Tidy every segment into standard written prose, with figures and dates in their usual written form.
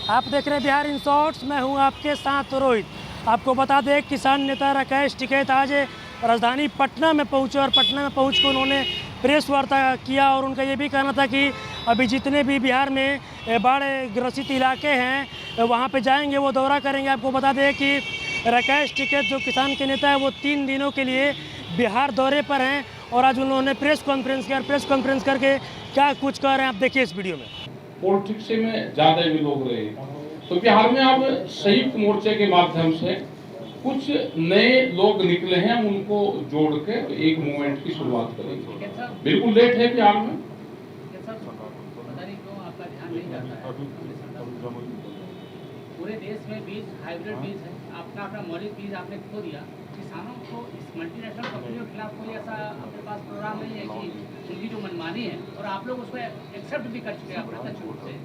आप देख रहे हैं बिहार इन शॉर्ट्स, मैं हूं आपके साथ रोहित। आपको बता दें, किसान नेता राकेश टिकैत आज राजधानी पटना में पहुंचे और पटना में पहुंच कर उन्होंने प्रेस वार्ता किया और उनका ये भी कहना था कि अभी जितने भी बिहार में बाढ़ ग्रसित इलाके हैं वहां पे जाएंगे, वो दौरा करेंगे। आपको बता दें कि राकेश टिकैत जो किसान के नेता है वो 3 दिनों के लिए बिहार दौरे पर हैं और आज उन्होंने प्रेस कॉन्फ्रेंस किया। प्रेस कॉन्फ्रेंस करके क्या कुछ कह रहे हैं आप देखिए इस वीडियो में। पॉलिटिक्स में ज्यादा भी लोग रहे तो बिहार में अब संयुक्त मोर्चे के माध्यम से कुछ नए लोग निकले हैं, हम उनको जोड़ के एक मूवमेंट की शुरुआत करेंगे। बिल्कुल लेट है बिहार में, पता नहीं क्यों आपका ध्यान नहीं जाता है। पूरे देश में बीज हाइब्रिड बीज है, अपना अपना मौलिक बीज आपने खो दिया। किसानों को इस मल्टीनेशनल कंपनियों के खिलाफ कोई ऐसा आपके पास प्रोग्राम नहीं है कि उनकी जो मनमानी है, और आप लोग उसको एक्सेप्ट भी कर चुके हैं अपने छूट से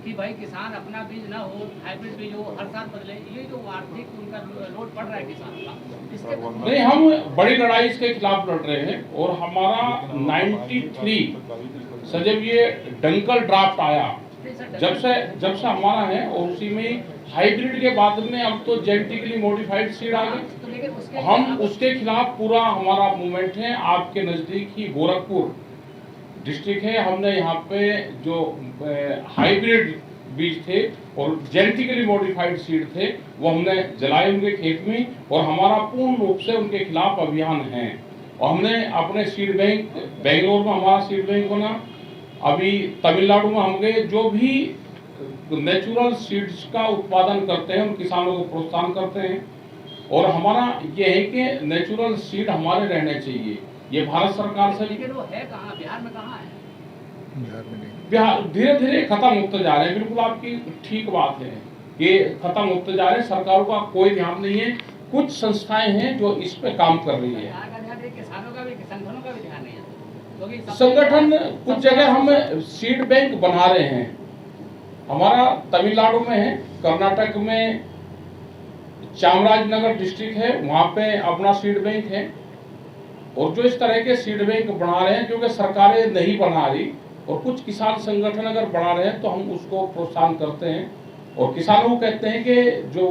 कि भाई किसान अपना बीज ना हो, हाइब्रिड बीज हो, हर साल बदले। ये जो आर्थिक उनका लोड पड़ रहा है किसान का, इसके नहीं, हम बड़ी लड़ाई इसके खिलाफ लड़ रहे हैं। और हमारा 93 से जब ये डंकल ड्राफ्ट आया, जब से हमारा है, और उसी में हाइब्रिड के बाद में अब तो जेनेटिकली मॉडिफाइड सीड आ गए। हम उसके खिलाफ पूरा हमारा मूवमेंट है। आपके नजदीक ही गोरखपुर डिस्ट्रिक्ट है, हमने यहाँ पे जो हाइब्रिड बीज थे और जेनेटिकली मॉडिफाइड सीड थे वो हमने जलाए उनके खेत में, और हमारा पूर्ण रूप से उनके खिलाफ अभियान है। और हमने अपने सीड बैंक, बेंगलोर में हमारा सीड बैंक बना, अभी तमिलनाडु में हम गए। जो भी नेचुरल सीड्स का उत्पादन करते हैं उन किसानों को प्रोत्साहन करते हैं। और हमारा ये है कि नेचुरल सीड हमारे रहने चाहिए। ये भारत सरकार से, लेकिन वो है कहाँ, बिहार में कहाँ है? बिहार में नहीं। बिहार धीरे धीरे खत्म होते जा रहे हैं। बिल्कुल आपकी ठीक बात है, ये खत्म होते जा रहे हैं। सरकारों का कोई ध्यान नहीं है, कुछ संस्थाएं हैं जो इस पे काम कर रही है। किसानों का भी, संगठनों का भी ध्यान नहीं है, क्योंकि संगठन कुछ जगह हम सीड बैंक बना रहे हैं। हमारा तमिलनाडु में है, कर्नाटक में चामराजनगर डिस्ट्रिक्ट है, वहां पे अपना सीड बैंक है। और जो इस तरह के सीड बैंक बना रहे हैं, क्योंकि सरकारें नहीं बना रही और कुछ किसान संगठन अगर बना रहे हैं तो हम उसको प्रोत्साहन करते हैं। और किसानों को कहते हैं कि जो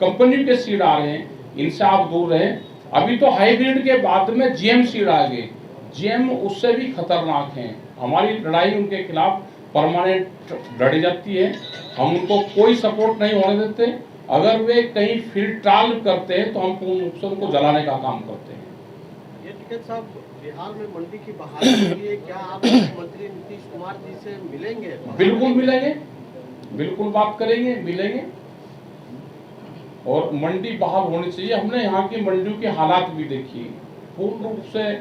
कंपनी के सीड आ रहे हैं इनसे आप दूर रहें। अभी तो हाइब्रिड के बाद में जीएम सीड आ गए, जीएम उससे भी खतरनाक हैं। हमारी लड़ाई उनके खिलाफ परमानेंट लड़ी जाती है, हम उनको कोई सपोर्ट नहीं होने देते। अगर वे कहीं फील्ड ट्रायल करते हैं तो हम पूर्ण रूप से उनको जलाने का काम करते हैं। ये टिकैत साहब, बिहार में मंडी की बहाली के लिए क्या आप मुख्यमंत्री नीतीश कुमार जी से मिलेंगे? बिल्कुल मिलेंगे, बिल्कुल बात करेंगे, मिलेंगे। और मंडी बहाल होनी चाहिए। हमने यहाँ की मंडियों के हालात भी देखी, पूर्ण रूप से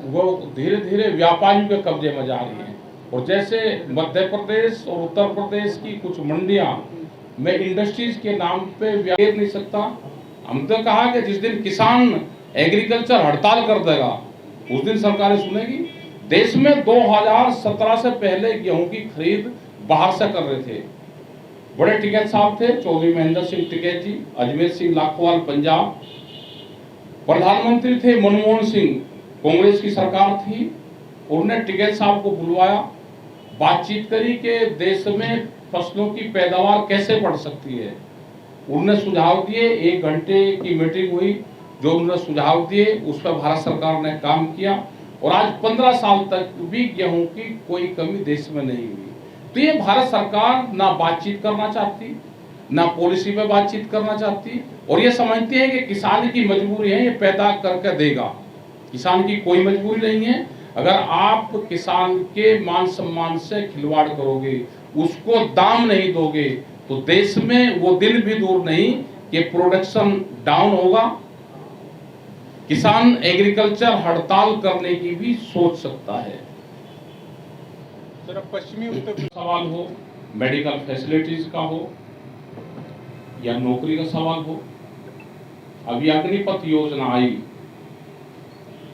वो धीरे धीरे व्यापारियों के कब्जे में जा रही हैं। और जैसे मध्य प्रदेश और उत्तर प्रदेश की कुछ मंडियां मैं इंडस्ट्रीज के नाम पे व्यापार नहीं सकता। हम तो कहा कि जिस दिन किसान एग्रीकल्चर हड़ताल कर देगा उस दिन सरकारें सुनेगी। देश में 2017 से पहले गेहूं की खरीद बाहर से कर रहे थे। बड़े टिकैत साहब थे, चौधरी महेंद्र सिंह टिकैत जी, अजमेर सिंह लाखोवाल पंजाब। प्रधानमंत्री थे मनमोहन सिंह, कांग्रेस की सरकार थी। उन्होंने टिकैत साहब को बुलवाया, बातचीत करी कि देश में फसलों की पैदावार कैसे बढ़ सकती है। उन्होंने सुझाव दिए, 1 घंटे की मीटिंग हुई। जो उन्होंने सुझाव दिए उस पर भारत सरकार ने काम किया, और आज 15 साल तक भी गेहूं की कोई कमी देश में नहीं हुई। तो ये भारत सरकार ना बातचीत करना चाहती, ना पॉलिसी पे बातचीत करना चाहती, और ये समझती है कि किसान की मजबूरी है, ये पैदा करके देगा। किसान की कोई मजबूरी नहीं है। अगर आप किसान के मान सम्मान से खिलवाड़ करोगे, उसको दाम नहीं दोगे, तो देश में वो दिन भी दूर नहीं कि प्रोडक्शन डाउन होगा। किसान एग्रीकल्चर हड़ताल करने की भी सोच सकता है। जरा पश्चिमी उत्तर सवाल हो, मेडिकल फैसिलिटीज का हो या नौकरी का सवाल हो। अभी अग्निपथ योजना आई,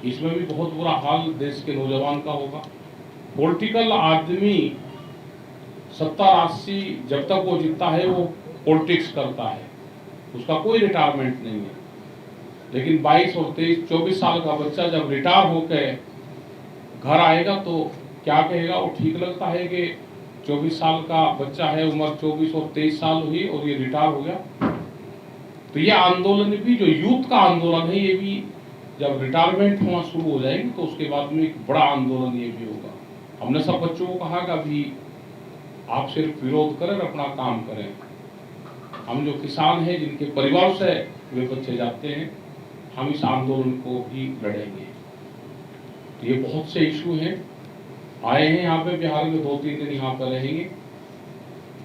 इसमें भी बहुत बुरा हाल देश के नौजवान का होगा। पॉलिटिकल आदमी 70-80 जब तक वो जीतता है वो पॉलिटिक्स करता है, उसका कोई रिटायरमेंट नहीं है। लेकिन 22 और 23, 24 साल का बच्चा जब रिटायर होकर घर आएगा तो क्या कहेगा? वो ठीक लगता है कि 24 साल का बच्चा है, उम्र 24 और 23 साल हुई और ये रिटायर हो गया। तो ये आंदोलन भी जो यूथ का आंदोलन है, ये भी जब रिटायरमेंट होना शुरू हो जाएगी तो उसके बाद में एक बड़ा आंदोलन ये भी होगा। हमने सब बच्चों को कहा कि अभी आप सिर्फ विरोध करें, अपना काम करें। हम जो किसान हैं, जिनके परिवार से वे बच्चे जाते हैं, हम इस आंदोलन को भी लड़ेंगे। तो ये बहुत से इशू हैं, आए हैं यहाँ पे बिहार में, 2-3 दिन यहाँ पर रहेंगे।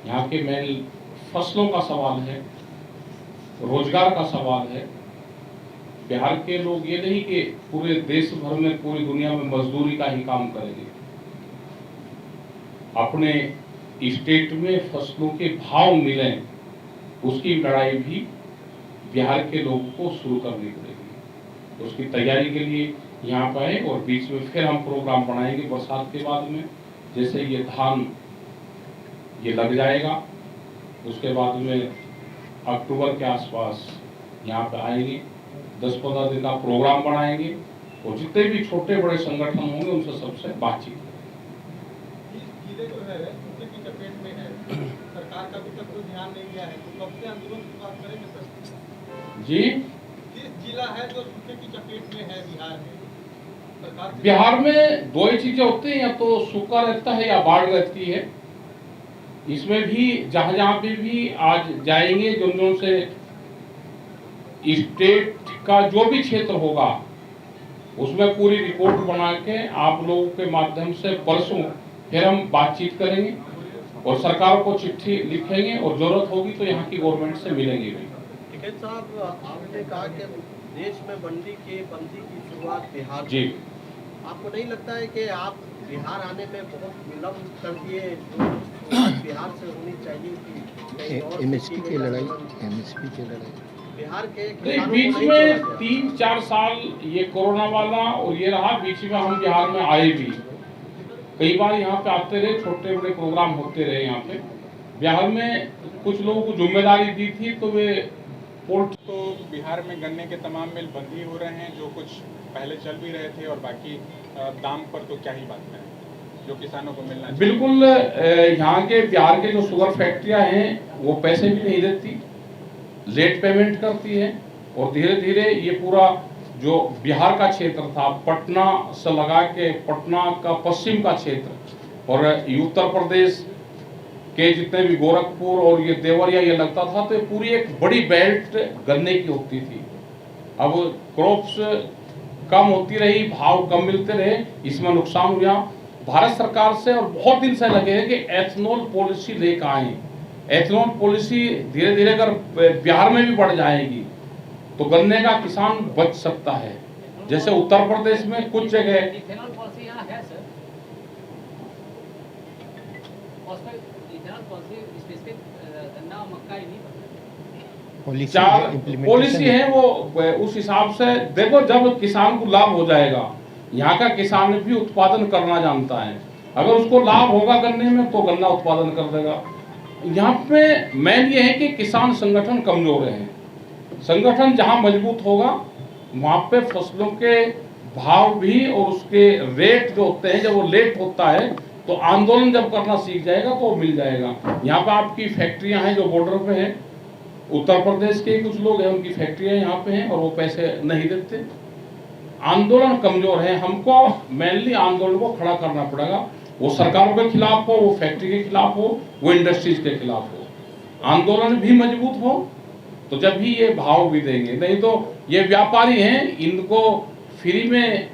यहाँ के मेन फसलों का सवाल है, रोजगार का सवाल है। बिहार के लोग ये नहीं कि पूरे देश भर में, पूरी दुनिया में मजदूरी का ही काम करेंगे। अपने स्टेट में फसलों के भाव मिलें, उसकी लड़ाई भी बिहार के लोगों को शुरू करनी पड़ेगी। उसकी तैयारी के लिए यहाँ पर आए और बीच में फिर हम प्रोग्राम बनाएंगे बरसात के बाद में। जैसे ये धान ये लग जाएगा, उसके बाद में अक्टूबर के आसपास यहाँ पे आएंगे, 10-15 दिन का प्रोग्राम बनाएंगे और जितने भी छोटे बड़े संगठन होंगे उनसे सबसे बातचीत करेंगे। जिले जो है सूखे की चपेट में है, सरकार का अभी तक कोई ध्यान नहीं दिया है, तो कब से आंदोलन की बात करेंगे सर? जी, किस जिला है जो सूखे की चपेट में है बिहार में? सरकार बिहार में 2 ही चीजें होती हैं, या तो सूखा रहता है या बाढ़ रहती है। इसमें भी जहां जहां पे भी आज जाएंगे, जो से स्टेट का जो भी क्षेत्र होगा उसमें पूरी रिपोर्ट बना के आप लोगों के माध्यम से परसों फिर हम बातचीत करेंगे और सरकार को चिट्ठी लिखेंगे और जरूरत होगी तो यहाँ की गवर्नमेंट से मिलेंगे भी। टिकैत साहब, आपने कहा कि देश में बंदी की शुरुआत बिहार जी, आपको नहीं लगता है कि आप बिहार आने में बहुत विलम्ब कर दिए? बिहार से होनी चाहिए थी। एमएसपी की लड़ाई बिहार के बीच में 3-4 साल ये कोरोना वाला और ये रहा, बीच में हम बिहार में आए भी, कई बार यहाँ पे आते रहे, छोटे बड़े प्रोग्राम होते रहे यहाँ पे। बिहार में कुछ लोगों को जिम्मेदारी दी थी तो वे पोर्ट। तो बिहार में गन्ने के तमाम मिल बंद ही हो रहे हैं, जो कुछ पहले चल भी रहे थे, और बाकी दाम पर तो क्या ही बात करें, जो किसानों को मिलना चाहिए। बिल्कुल, यहाँ के बिहार के जो शुगर फैक्ट्रियां हैं वो पैसे भी नहीं देती, लेट पेमेंट करती है और धीरे धीरे ये पूरा जो बिहार का क्षेत्र था, पटना से लगा के पटना का पश्चिम का क्षेत्र और उत्तर प्रदेश के जितने भी गोरखपुर और ये देवरिया ये लगता था, तो पूरी एक बड़ी बेल्ट गन्ने की होती थी। अब क्रॉप्स कम होती रही, भाव कम मिलते रहे, इसमें नुकसान हुआ। भारत सरकार से और बहुत दिन से लगे हैं कि एथनॉल पॉलिसी लेकर आए। एथनॉल पॉलिसी धीरे धीरे अगर बिहार में भी बढ़ जाएगी तो गन्ने का किसान बच सकता है। जैसे उत्तर प्रदेश में कुछ जगह इथेनॉल पॉलिसी यहाँ है सर, उसमें इथेनॉल पॉलिसी स्पेसिफिक गन्ना और मक्का ही नहीं पॉलिसी है वो उस हिसाब से। देखो, जब किसान को लाभ हो जाएगा, यहाँ का किसान भी उत्पादन करना जानता है, अगर उसको लाभ होगा गन्ने में तो गन्ना उत्पादन कर देगा। यहाँ पे मेन ये है कि किसान संगठन कमजोर है। संगठन जहाँ मजबूत होगा वहाँ पे फसलों के भाव भी और उसके रेट जो होते हैं, जब वो लेट होता है तो आंदोलन जब करना सीख जाएगा तो वो मिल जाएगा। यहाँ पे आपकी फैक्ट्रियाँ हैं जो बॉर्डर पे हैं, उत्तर प्रदेश के कुछ लोग हैं, उनकी फैक्ट्रियाँ यहाँ पे हैं और वो पैसे नहीं देते। आंदोलन कमजोर है, हमको मेनली आंदोलन को खड़ा करना पड़ेगा। वो सरकारों के खिलाफ हो, वो फैक्ट्री के खिलाफ हो, वो इंडस्ट्रीज के खिलाफ हो। आंदोलन भी मजबूत हो तो जब भी ये भाव भी देंगे, नहीं तो ये व्यापारी हैं, इनको फ्री में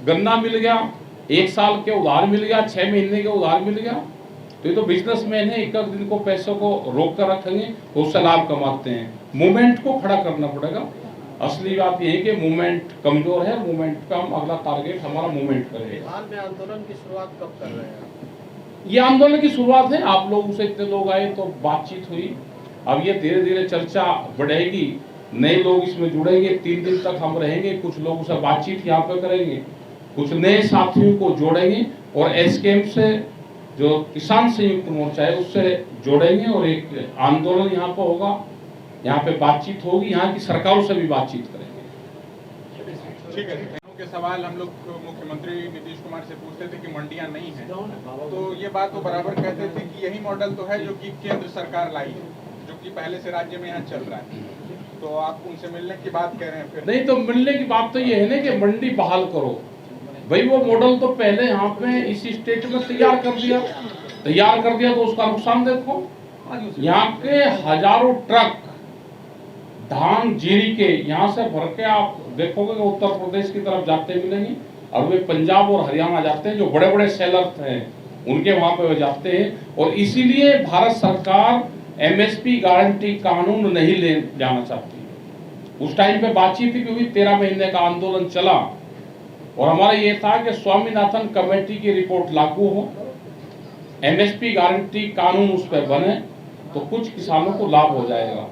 गन्ना मिल गया, 1 साल के उधार मिल गया, 6 महीने के उधार मिल गया, तो ये तो बिजनेसमैन है, एक दिन को पैसों को रोक कर रखेंगे तो उससे लाभ कमाते हैं। मूवमेंट को खड़ा करना पड़ेगा। असली बात यह है कि मूवमेंट कमजोर है, मूवमेंट का हम अगला टारगेट हमारा मूवमेंट करेगा। बिहार में आंदोलन की शुरुआत कब कर रहे हैं? ये आंदोलन की शुरुआत है, आप लोगों से इतने लोग आए तो बातचीत हुई, अब ये धीरे धीरे चर्चा बढ़ेगी, नए लोग इसमें जुड़ेंगे। 3 दिन तक हम रहेंगे, कुछ लोगों से बातचीत यहाँ पे करेंगे, कुछ नए साथियों को जोड़ेंगे और एसकेएम से जो किसान संयुक्त मोर्चा है उससे जोड़ेंगे और एक आंदोलन यहाँ पर होगा, यहाँ पे बातचीत होगी, यहाँ की सरकारों से भी बातचीत करेंगे। ठीक है। के सवाल हम लोग मुख्यमंत्री नीतीश कुमार से पूछते थे कि मंडियां नहीं हैं, तो ये बात वो बराबर कहते थे कि यही मॉडल तो है जो कि केंद्र सरकार लाई है, जो कि पहले से राज्य में यहाँ चल रहा है। तो आप उनसे मिलने की बात कह रहे हैं फिर? नहीं, तो मिलने की बात तो ये है ना कि मंडी बहाल करो भाई। वो मॉडल तो पहले यहाँ पे इसी स्टेट में तैयार कर दिया तो उसका नुकसान देखो। यहाँ के हजारों ट्रक धान जीरी के यहाँ से भर के आप देखोगे कि उत्तर प्रदेश की तरफ जाते मिलेंगे, और वे पंजाब और हरियाणा जाते हैं। जो बड़े बड़े सेलर हैं उनके वहां पे वे जाते हैं। और इसीलिए भारत सरकार एमएसपी गारंटी कानून नहीं ले जाना चाहती। उस टाइम पे बातचीत भी हुई, 13 महीने का आंदोलन चला, और हमारा ये था कि स्वामीनाथन कमेटी की रिपोर्ट लागू हो, एमएसपी गारंटी कानून उस पर बने तो कुछ किसानों को लाभ हो जाएगा।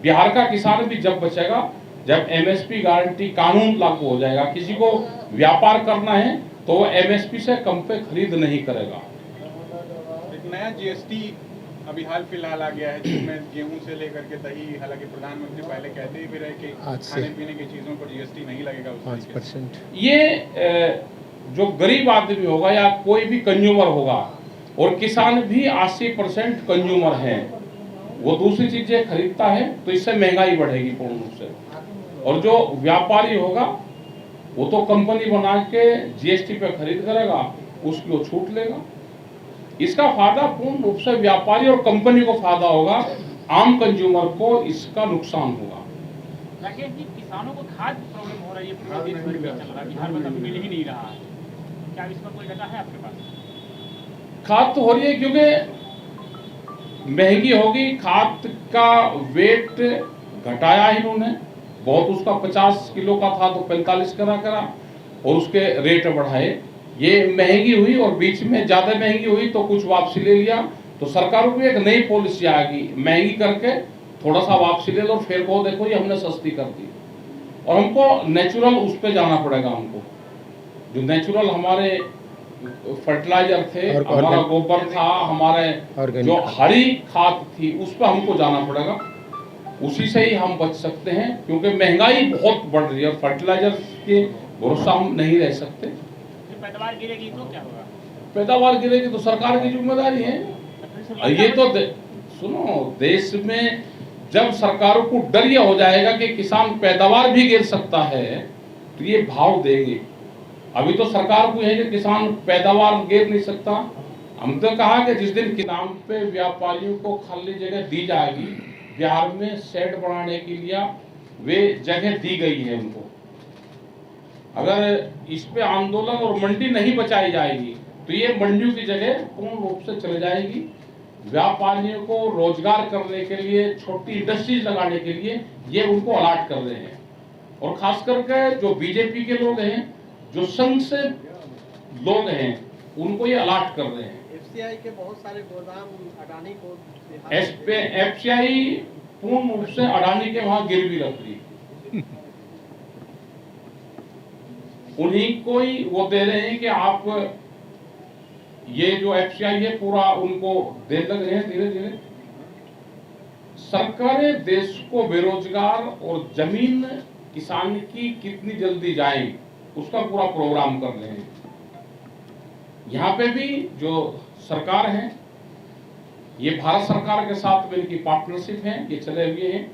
बिहार का किसान भी जब बचेगा जब एमएसपी गारंटी कानून लागू हो जाएगा। किसी को व्यापार करना है तो वो एमएसपी से कम पे खरीद नहीं करेगा। एक नया जीएसटी अभी हाल फिलहाल आ गया है, जिसमें गेहूं से लेकर के दही, हालांकि प्रधानमंत्री पहले कहते भी रहे कि खाने पीने की चीजों पर जीएसटी नहीं लगेगा 5%। ये जो गरीब आदमी होगा या कोई भी कंज्यूमर होगा, और किसान भी 80% कंज्यूमर है, वो दूसरी चीजें खरीदता है, तो इससे महंगाई बढ़ेगी पूर्ण रूप से। और जो व्यापारी होगा वो तो कंपनी बना के जीएसटी पे खरीद करेगा, उसकी वो छूट लेगा। इसका फायदा पूर्ण रूप से व्यापारी और कंपनी को फायदा होगा, आम कंज्यूमर को इसका नुकसान होगा। राकेश जी, किसानों को खाद प्रॉब्लम हो रही है, पूरे देश भर में चल रहा है, बिहार में कभी मिल ही नहीं रहा है, क्या इसका कोई डाटा है आपके पास? खाद तो हो रही है, क्योंकि महंगी होगी। खाद का वेट घटाया इन्होंने बहुत, उसका 50 किलो का था तो 45 करा और उसके रेट बढ़ाए। ये महंगी हुई और बीच में ज्यादा महंगी हुई तो कुछ वापसी ले लिया, तो सरकारों की एक नई पॉलिसी आ गई, महंगी करके थोड़ा सा वापसी ले लो, फिर को देखो ये हमने सस्ती कर दी। और हमको नेचुरल उस पे जाना पड़ेगा। हमको जो नेचुरल हमारे फर्टिलाइजर थे, हमारा गोबर था, हमारे जो हरी खाद थी, उस पर हमको जाना पड़ेगा। उसी से ही हम बच सकते हैं, क्योंकि महंगाई बहुत बढ़ रही है और फर्टिलाइजर के भरोसा हम नहीं रह सकते। पैदावार गिरेगी तो क्या होगा? पैदावार गिरेगी तो सरकार की जिम्मेदारी है। ये तो सुनो, देश में जब सरकारों को डर यह हो जाएगा कि किसान पैदावार भी गिर सकता है तो ये भाव देंगे। अभी तो सरकार को है कि किसान पैदावार गिर नहीं सकता। हम तो कहा कि जिस दिन किसान पे व्यापारियों को खाली जगह दी जाएगी, बिहार में शेड बनाने के लिए वे जगह दी गई है उनको। अगर इस पे आंदोलन और मंडी नहीं बचाई जाएगी तो ये मंडियों की जगह पूर्ण रूप से चले जाएगी। व्यापारियों को रोजगार करने के लिए, छोटी इंडस्ट्रीज लगाने के लिए ये उनको अलॉट कर रहे हैं। और खास करके जो बीजेपी के लोग हैं, जो संघ से लोग हैं, उनको ये अलॉट कर रहे हैं। एफसीआई के बहुत सारे गोदाम अडानी को, एफसीआई पूर्ण रूप से अडानी के वहां गिरवी रख रही, उन्हीं को ही वो दे रहे हैं कि आप ये जो एफसीआई है पूरा उनको देने लग रहे हैं धीरे धीरे। सरकारें देश को बेरोजगार और जमीन किसान की कितनी जल्दी जाए उसका पूरा प्रोग्राम कर रहे हैं। यहाँ पे भी जो सरकार है, ये भारत सरकार के साथ में इनकी पार्टनरशिप है, ये चले हुए हैं।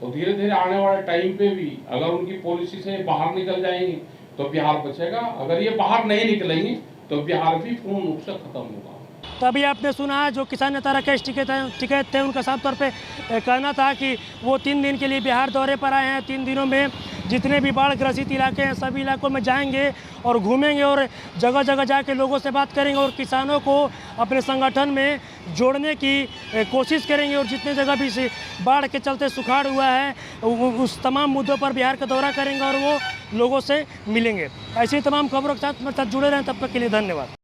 तो धीरे धीरे आने वाले टाइम पे भी अगर उनकी पॉलिसी से बाहर निकल जाएंगे तो बिहार बचेगा। अगर ये बाहर नहीं निकलेंगे तो बिहार भी पूर्ण रूप से खत्म होगा। तभी आपने सुना जो किसान नेता राकेश टिकैत थे, उनका साफ तौर पे कहना था कि वो 3 दिन के लिए बिहार दौरे पर आए हैं। 3 दिनों में जितने भी बाढ़ ग्रसित इलाके हैं सभी इलाकों में जाएंगे और घूमेंगे और जगह जगह जाके लोगों से बात करेंगे और किसानों को अपने संगठन में जोड़ने की कोशिश करेंगे। और जितने जगह भी बाढ़ के चलते सुखाड़ हुआ है उस तमाम मुद्दों पर बिहार का दौरा करेंगे और वो लोगों से मिलेंगे। ऐसी तमाम खबरों के साथ जुड़े रहें। तब तक के लिए धन्यवाद।